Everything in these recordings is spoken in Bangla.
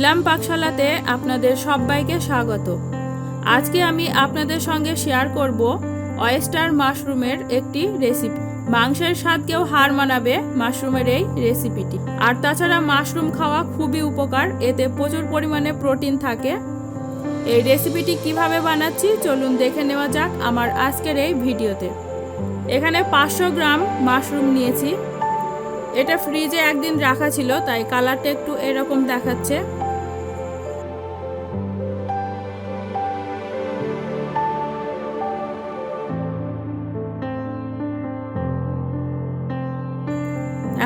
ঝিলাম পাকশালাতে আপনাদের সবাইকে স্বাগত। আজকে আমি আপনাদের সঙ্গে শেয়ার করব অয়েস্টার মাশরুমের একটি রেসিপি। মাংসের স্বাদকেও হার মানাবে মাশরুমের এই রেসিপিটি। আর তাছাড়া মাশরুম খাওয়া খুবই উপকার, এতে প্রচুর পরিমাণে প্রোটিন থাকে। এই রেসিপিটি কিভাবে বানাচ্ছি চলুন দেখে নেওয়া যাক আমার আজকের এই ভিডিওতে। এখানে 500 গ্রাম মাশরুম নিয়েছি। এটা ফ্রিজে একদিন রাখা ছিল, তাই কালারটা একটু এরকম দেখাচ্ছে।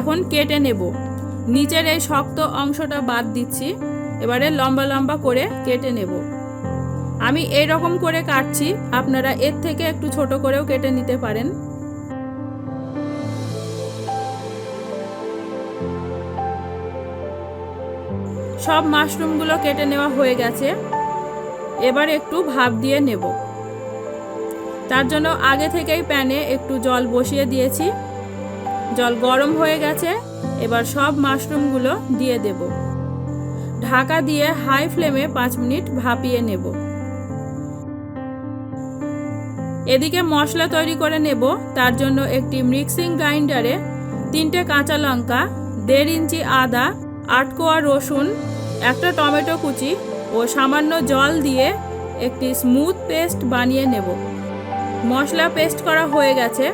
এখন কেটে নেব। নিচের এই শক্ত অংশটা বাদ দিচ্ছি। এবারে লম্বা লম্বা করে কেটে নেব। আমি এই রকম করে কাটছি, আপনারা এর থেকে একটু ছোট করেও কেটে নিতে পারেন। সব মাশরুমগুলো কেটে নেওয়া হয়ে গেছে। এবার একটু ভাপ দিয়ে নেব। তার জন্য আগে থেকেই প্যানে একটু জল বসিয়ে দিয়েছি। জল গরম হয়ে গেছে। এবার সব মাশরুমগুলো দিয়ে দেব। ঢাকা দিয়ে হাই ফ্লেমে 5 মিনিট ভাপিয়ে নেব। এদিকে মশলা তৈরি করে নেব। তার জন্য একটি মিক্সিং গ্রাইন্ডারে 3টে কাঁচা লঙ্কা, 1.5 ইঞ্চি আদা, 8 কোয়া রসুন, একটা টমেটো কুচি ও সামান্য জল দিয়ে একটি স্মুথ পেস্ট বানিয়ে নেব। মশলা পেস্ট করা হয়ে গেছে।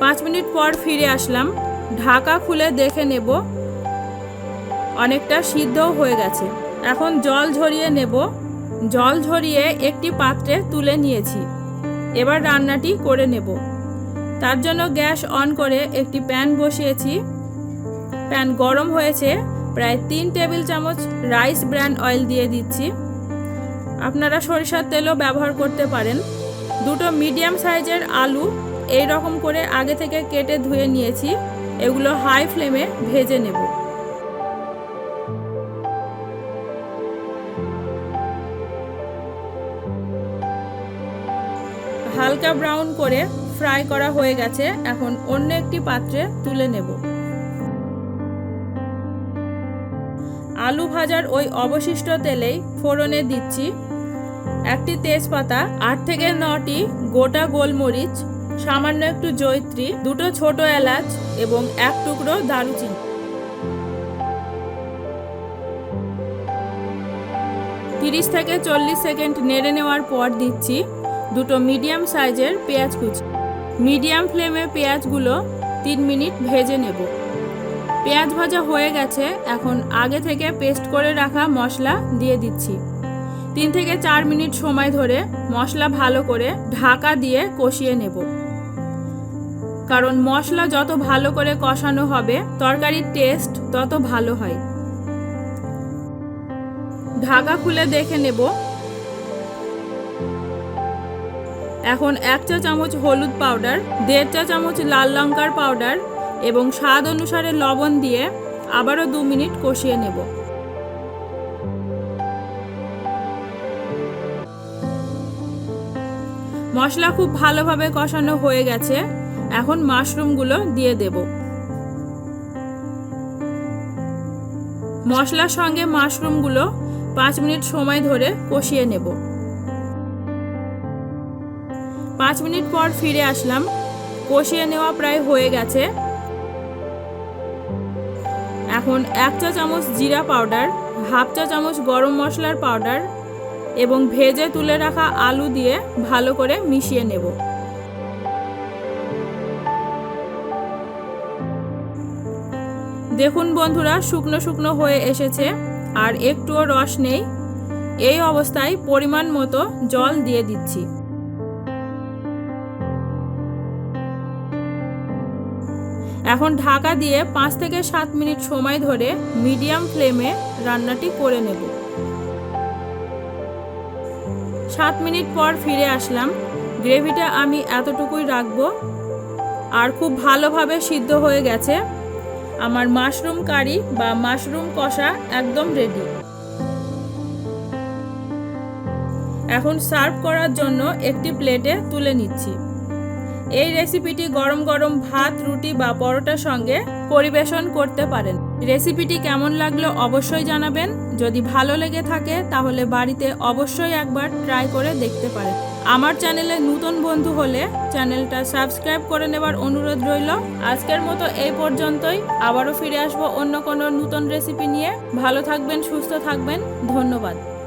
5 মিনিট পর ফিরে আসলাম। ঢাকা খুলে দেখে নেব অনেকটা সিদ্ধও হয়ে গেছে। এখন জল ঝরিয়ে নেব। জল ঝরিয়ে একটি পাত্রে তুলে নিয়েছি। এবার রান্নাটি করে নেব। তার জন্য গ্যাস অন করে একটি প্যান বসিয়েছি। প্যান গরম হয়েছে। প্রায় 3 টেবিল চামচ রাইস ব্র্যান অয়েল দিয়ে দিচ্ছি। আপনারা সরিষার তেলও ব্যবহার করতে পারেন। 2টো মিডিয়াম সাইজের আলু এই রকম করে আগে থেকে কেটে ধুয়ে নিয়েছি। এগুলো হাই ফ্লেমে ভেজে নেব। হালকা ব্রাউন করে ফ্রাই করা হয়ে গেছে। এখন অন্য একটি পাত্রে তুলে নেব। আলু ভাজার ওই অবশিষ্ট তেলেই ফোড়নে দিচ্ছি একটি তেজপাতা, 8 থেকে 9টি গোটা গোলমরিচ, সামান্য একটু জয়িত্রী, 2টো ছোট এলাচ এবং 1 টুকরো দারুচিনি। তিরিশ থেকে 40 সেকেন্ড নেড়ে নেওয়ার পর দিচ্ছি 2টো মিডিয়াম সাইজের পেঁয়াজ কুচি। মিডিয়াম ফ্লেমে পেঁয়াজগুলো 3 মিনিট ভেজে নেব। পেঁয়াজ ভাজা হয়ে গেছে। এখন আগে থেকে পেস্ট করে রাখা মশলা দিয়ে দিচ্ছি। 3 থেকে 4 মিনিট সময় ধরে মশলা ভালো করে ঢাকা দিয়ে কষিয়ে নেব। কারণ মশলা যত ভালো করে কষানো হবে তরকারির টেস্ট তত ভালো হয়। ঢাকা খুলে দেখে নেব। এখন 1 চা চামচ হলুদ পাউডার, 1.5 চা চামচ লাল লঙ্কার পাউডার এবং স্বাদ অনুসারে লবণ দিয়ে আবারও 2 মিনিট কষিয়ে নেব। মশলা খুব ভালোভাবে কষানো হয়ে গেছে। এখন মাশরুমগুলো দিয়ে দেব। মশলার সঙ্গে মাশরুমগুলো 5 মিনিট সময় ধরে কষিয়ে নেব। 5 মিনিট পর ফিরে আসলাম। কষিয়ে নেওয়া প্রায় হয়ে গেছে। এখন 1 চা চামচ জিরা পাউডার, হাফ চা চামচ গরম মশলার পাউডার এবং ভেজে তুলে রাখা আলু দিয়ে ভালো করে মিশিয়ে নেব। দেখুন বন্ধুরা, শুকনো শুকনো হয়ে এসেছে আর একটুও রস নেই। এই অবস্থায় পরিমাণ মতো জল দিয়ে দিচ্ছি। এখন ঢাকা দিয়ে 5 থেকে 7 মিনিট সময় ধরে মিডিয়াম ফ্লেমে রান্নাটি করে নেব। 7 মিনিট পর ফিরে আসলাম। গ্রেভিটা আমি এতটুকুই রাখবো। আর খুব ভালোভাবে সিদ্ধ হয়ে গেছে। আমার মাশরুম কারি বা মাশরুম কষা একদম রেডি। এখন সার্ভ করার জন্য একটি প্লেটে তুলে নিচ্ছি। এই রেসিপিটি গরম গরম ভাত, রুটি বা পরোটার সঙ্গে পরিবেশন করতে পারেন। রেসিপিটি কেমন লাগলো অবশ্যই জানাবেন। যদি ভালো লেগে থাকে তাহলে বাড়িতে অবশ্যই একবার ট্রাই করে দেখতে পারেন। আমার চ্যানেলে নতুন বন্ধু হলে চ্যানেলটা সাবস্ক্রাইব করে নেবার অনুরোধ রইল। আজকের মতো এই পর্যন্তই। আবারও ফিরে আসবো অন্য কোনো নতুন রেসিপি নিয়ে। ভালো থাকবেন, সুস্থ থাকবেন। ধন্যবাদ।